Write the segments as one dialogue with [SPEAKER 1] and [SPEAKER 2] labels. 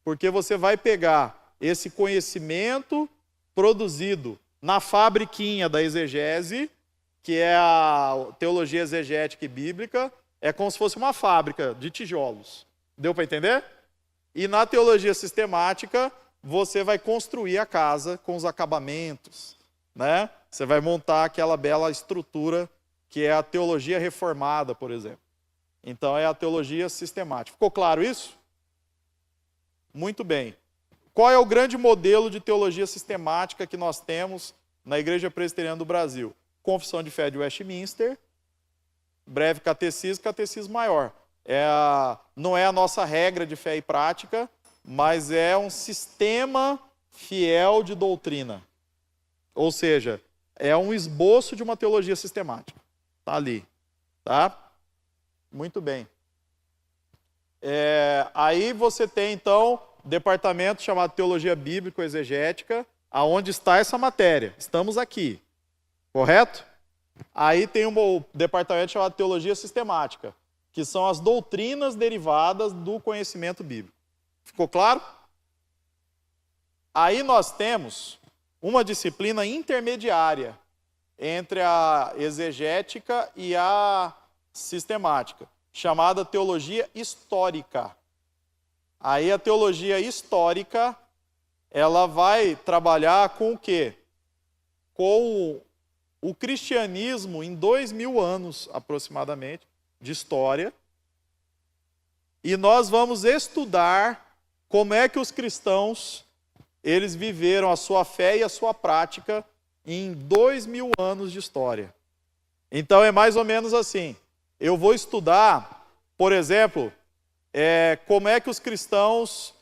[SPEAKER 1] Porque você vai pegar esse conhecimento produzido na fabriquinha da exegese, que é a teologia exegética e bíblica, é como se fosse uma fábrica de tijolos. Deu para entender? E na teologia sistemática, você vai construir a casa com os acabamentos, né? Você vai montar aquela bela estrutura que é a teologia reformada, por exemplo. Então é a teologia sistemática. Ficou claro isso? Muito bem. Qual é o grande modelo de teologia sistemática que nós temos na Igreja Presbiteriana do Brasil? Confissão de Fé de Westminster, breve catecismo, catecismo maior. Não é a nossa regra de fé e prática, mas é um sistema fiel de doutrina. Ou seja, é um esboço de uma teologia sistemática. Está ali. Tá? Muito bem. Aí você tem, então, departamento chamado Teologia Bíblico-Exegética, aonde está essa matéria. Estamos aqui. Correto? Aí tem um departamento chamado Teologia Sistemática, que são as doutrinas derivadas do conhecimento bíblico. Ficou claro? Aí nós temos uma disciplina intermediária entre a exegética e a sistemática, chamada teologia histórica. Aí a teologia histórica, ela vai trabalhar com o quê? Com o cristianismo em 2000 anos, aproximadamente, de história. E nós vamos estudar como é que os cristãos, eles viveram a sua fé e a sua prática em 2000 anos de história. Então é mais ou menos assim. Eu vou estudar, por exemplo, como é que os cristãos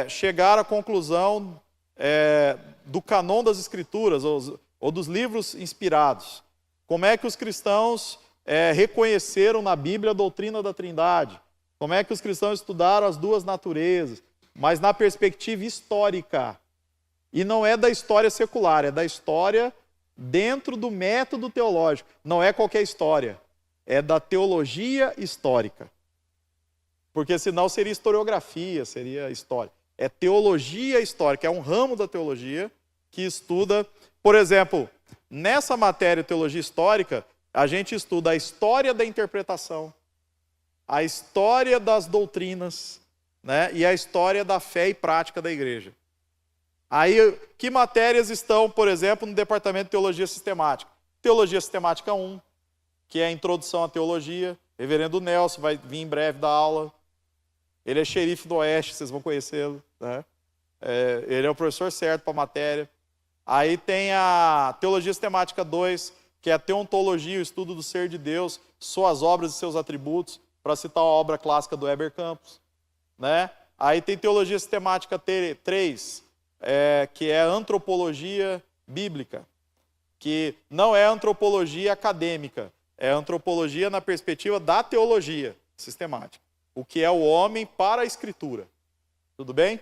[SPEAKER 1] chegaram à conclusão do canon das Escrituras, ou dos livros inspirados. Como é que os cristãos reconheceram na Bíblia a doutrina da Trindade. Como é que os cristãos estudaram as duas naturezas, mas na perspectiva histórica. E não é da história secular, é da história dentro do método teológico. Não é qualquer história, é da teologia histórica. Porque senão seria historiografia, seria história. É teologia histórica, é um ramo da teologia que estuda, por exemplo, nessa matéria teologia histórica, a gente estuda a história da interpretação, a história das doutrinas, né, e a história da fé e prática da igreja. Aí, que matérias estão, por exemplo, no departamento de teologia sistemática? Teologia sistemática 1, que é a introdução à teologia. Reverendo Nelson vai vir em breve dar aula. Ele é xerife do Oeste, vocês vão conhecê-lo, né? Ele é o professor certo para a matéria. Aí tem a teologia sistemática 2, que é a teontologia, o estudo do ser de Deus, suas obras e seus atributos, para citar uma obra clássica do Heber Campos, né? Aí tem teologia sistemática 3, que é a antropologia bíblica, que não é antropologia acadêmica, é antropologia na perspectiva da teologia sistemática, o que é o homem para a Escritura. Tudo bem?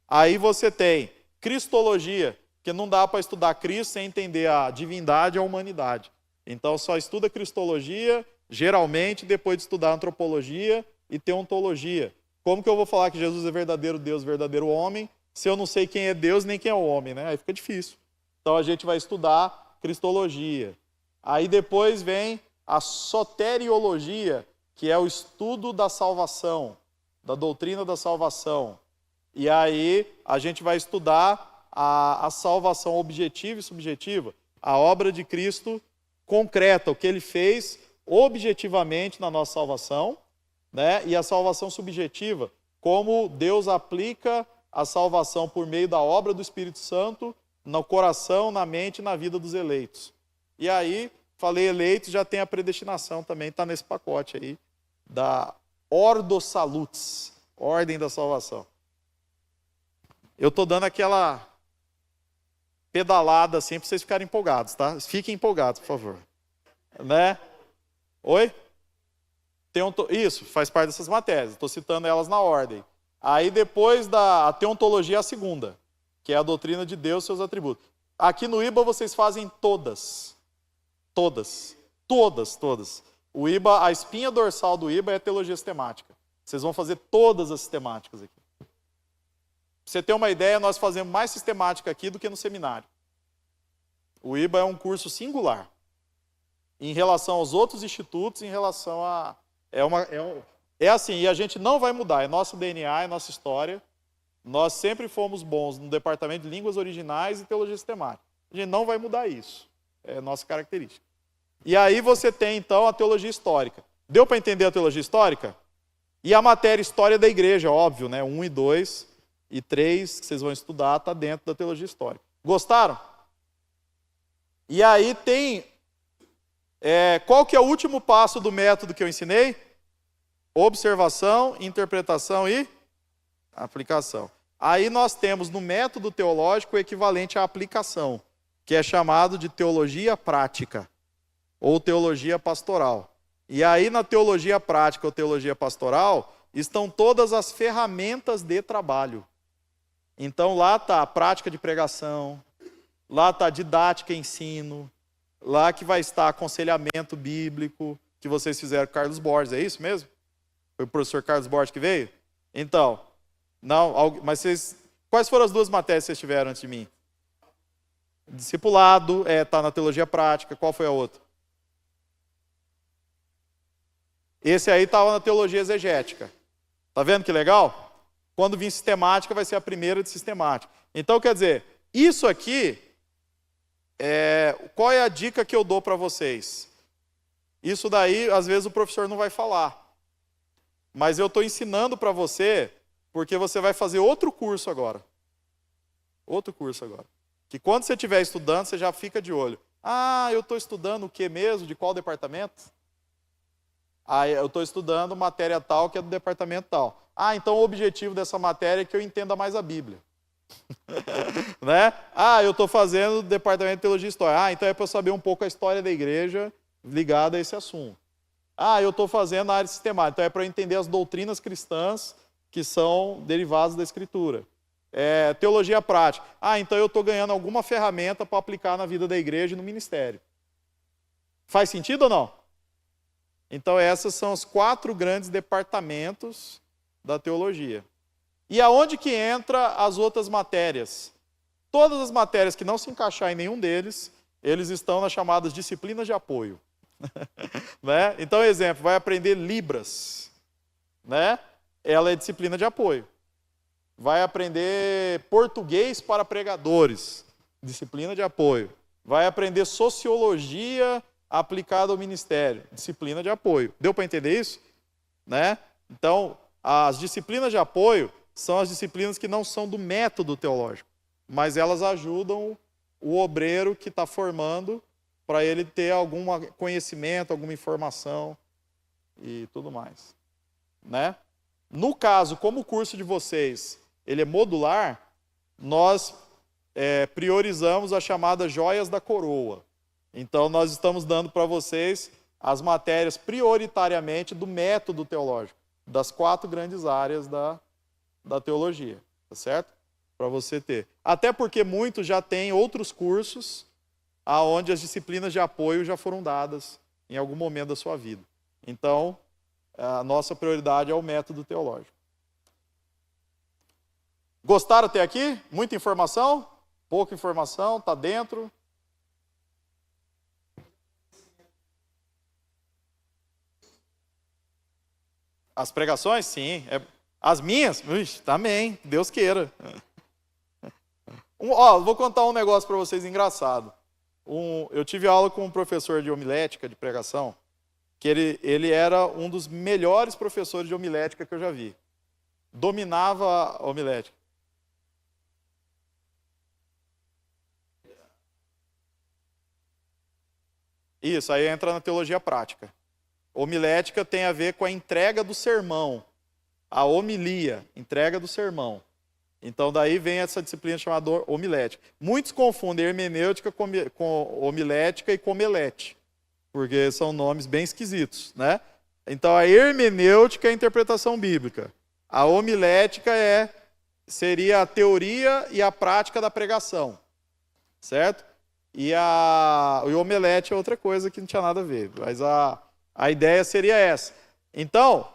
[SPEAKER 1] Aí você tem cristologia, que não dá para estudar Cristo sem entender a divindade e a humanidade. Então só estuda cristologia, geralmente, depois de estudar antropologia e teontologia. Como que eu vou falar que Jesus é verdadeiro Deus, verdadeiro homem, se eu não sei quem é Deus nem quem é o homem, né? Aí fica difícil. Então a gente vai estudar cristologia. Aí depois vem a soteriologia, que é o estudo da salvação, da doutrina da salvação. E aí a gente vai estudar a salvação objetiva e subjetiva, a obra de Cristo concreta, o que ele fez objetivamente na nossa salvação, né? E a salvação subjetiva, como Deus aplica a salvação por meio da obra do Espírito Santo no coração, na mente e na vida dos eleitos. E aí, falei eleitos, já tem a predestinação também, está nesse pacote aí, da Ordo Salutis, ordem da salvação. Eu estou dando aquela pedalada assim para vocês ficarem empolgados, tá? Fiquem empolgados, por favor. Né? Oi? Isso, faz parte dessas matérias, estou citando elas na ordem. Aí depois a teontologia é a segunda, que é a doutrina de Deus e seus atributos. Aqui no IBA vocês fazem todas. Todas. O IBA, a espinha dorsal do IBA é a teologia sistemática. Vocês vão fazer todas as sistemáticas aqui. você ter uma ideia, nós fazemos mais sistemática aqui do que no seminário. O IBA é um curso singular. Em relação aos outros institutos, em relação a... É assim, e a gente não vai mudar, é nosso DNA, é nossa história. Nós sempre fomos bons no departamento de línguas originais e teologia sistemática. A gente não vai mudar isso, é nossa característica. E aí você tem, então, a teologia histórica. Deu para entender a teologia histórica? E a matéria história da igreja, óbvio, né? 1 e 2 e 3, que vocês vão estudar, está dentro da teologia histórica. Gostaram? E aí tem... qual que é o último passo do método que eu ensinei? Observação, interpretação e aplicação. Aí nós temos no método teológico o equivalente à aplicação, que é chamado de teologia prática ou teologia pastoral. E aí na teologia prática ou teologia pastoral estão todas as ferramentas de trabalho. Então lá está a prática de pregação, lá está a didática e ensino, lá que vai estar aconselhamento bíblico, que vocês fizeram com Carlos Borges, é isso mesmo? Foi o professor Carlos Borges que veio? Então, não, mas vocês, quais foram as duas matérias que vocês tiveram antes de mim? Discipulado, está na teologia prática, qual foi a outra? Esse aí estava na teologia exegética. Tá vendo que legal? Quando vir sistemática, vai ser a primeira de sistemática. Então, quer dizer, isso aqui, qual é a dica que eu dou para vocês? Isso daí, às vezes, o professor não vai falar. Mas eu estou ensinando para você, porque você vai fazer outro curso agora. Outro curso agora. Que quando você estiver estudando, você já fica de olho. Ah, eu estou estudando o que mesmo? De qual departamento? Ah, eu estou estudando matéria tal, que é do departamento tal. Ah, então o objetivo dessa matéria é que eu entenda mais a Bíblia. Né? Ah, eu estou fazendo o departamento de teologia e história. Ah, então é para eu saber um pouco a história da igreja ligada a esse assunto. Ah, eu estou fazendo a área sistemática. Então é para eu entender as doutrinas cristãs que são derivadas da Escritura. Teologia prática. Ah, então eu estou ganhando alguma ferramenta para aplicar na vida da igreja e no ministério. Faz sentido ou não? Então esses são os 4 grandes departamentos da teologia. E aonde que entra as outras matérias? Todas as matérias que não se encaixar em nenhum deles, eles estão nas chamadas disciplinas de apoio. Né? Então, exemplo, vai aprender Libras. Né? Ela é disciplina de apoio. Vai aprender português para pregadores. Disciplina de apoio. Vai aprender sociologia aplicada ao ministério. Disciplina de apoio. Deu para entender isso? Né? Então, as disciplinas de apoio são as disciplinas que não são do método teológico, mas elas ajudam o obreiro que está formando para ele ter algum conhecimento, alguma informação e tudo mais. Né? No caso, como o curso de vocês ele é modular, nós priorizamos as chamadas joias da coroa. Então, nós estamos dando para vocês as matérias prioritariamente do método teológico, das 4 grandes áreas da teologia, tá certo? Para você ter. Até porque muitos já têm outros cursos aonde as disciplinas de apoio já foram dadas em algum momento da sua vida. Então, a nossa prioridade é o método teológico. Gostaram até aqui? Muita informação? Pouca informação? Está dentro? As pregações? Sim. As minhas? Também. Deus queira. Vou contar um negócio para vocês engraçado. Eu tive aula com um professor de homilética, de pregação, que ele era um dos melhores professores de homilética que eu já vi. Dominava a homilética. Isso, aí entra na teologia prática. Homilética tem a ver com a entrega do sermão. A homilia, entrega do sermão. Então daí vem essa disciplina chamada homilética. Muitos confundem hermenêutica com homilética e comelete, porque são nomes bem esquisitos, né? Então a hermenêutica é a interpretação bíblica. A homilética seria a teoria e a prática da pregação, certo? E o omelete é outra coisa que não tinha nada a ver, mas a ideia seria essa. Então,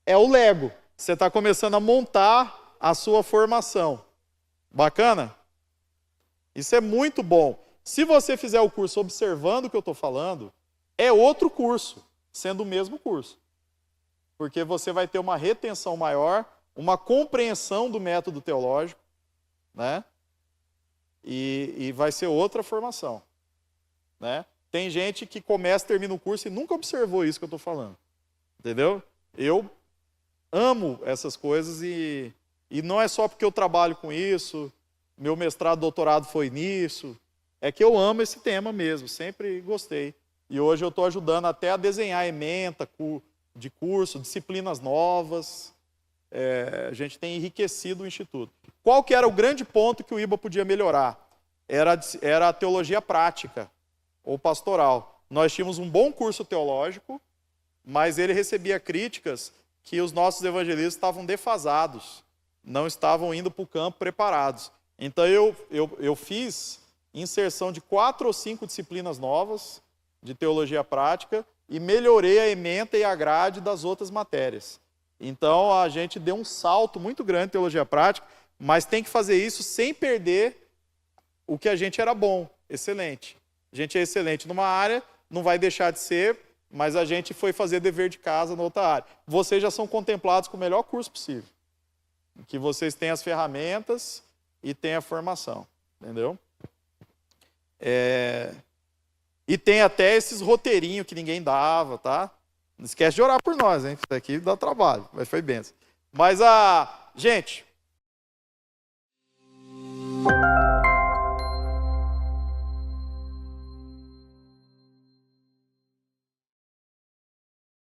[SPEAKER 1] é o Lego. Você está começando a montar a sua formação. Bacana? Isso é muito bom. Se você fizer o curso observando o que eu estou falando, é outro curso, sendo o mesmo curso. Porque você vai ter uma retenção maior, uma compreensão do método teológico, né? E vai ser outra formação, né? Tem gente que começa, termina o curso e nunca observou isso que eu estou falando. Entendeu? Eu amo essas coisas e não é só porque eu trabalho com isso, meu mestrado, doutorado foi nisso, é que eu amo esse tema mesmo, sempre gostei. E hoje eu estou ajudando até a desenhar ementa de curso, disciplinas novas. A gente tem enriquecido o Instituto. Qual que era o grande ponto que o IBA podia melhorar? Era a teologia prática, ou pastoral. Nós tínhamos um bom curso teológico, mas ele recebia críticas que os nossos evangelistas estavam defasados, não estavam indo para o campo preparados. Então eu fiz inserção de 4 ou 5 disciplinas novas de teologia prática e melhorei a ementa e a grade das outras matérias. Então a gente deu um salto muito grande em teologia prática, mas tem que fazer isso sem perder o que a gente era bom, excelente. A gente é excelente numa área, não vai deixar de ser, mas a gente foi fazer dever de casa na outra área. Vocês já são contemplados com o melhor curso possível. Que vocês têm as ferramentas e têm a formação. Entendeu? E tem até esses roteirinhos que ninguém dava, tá? Não esquece de orar por nós, hein? Isso aqui dá trabalho, mas foi benção. Mas gente...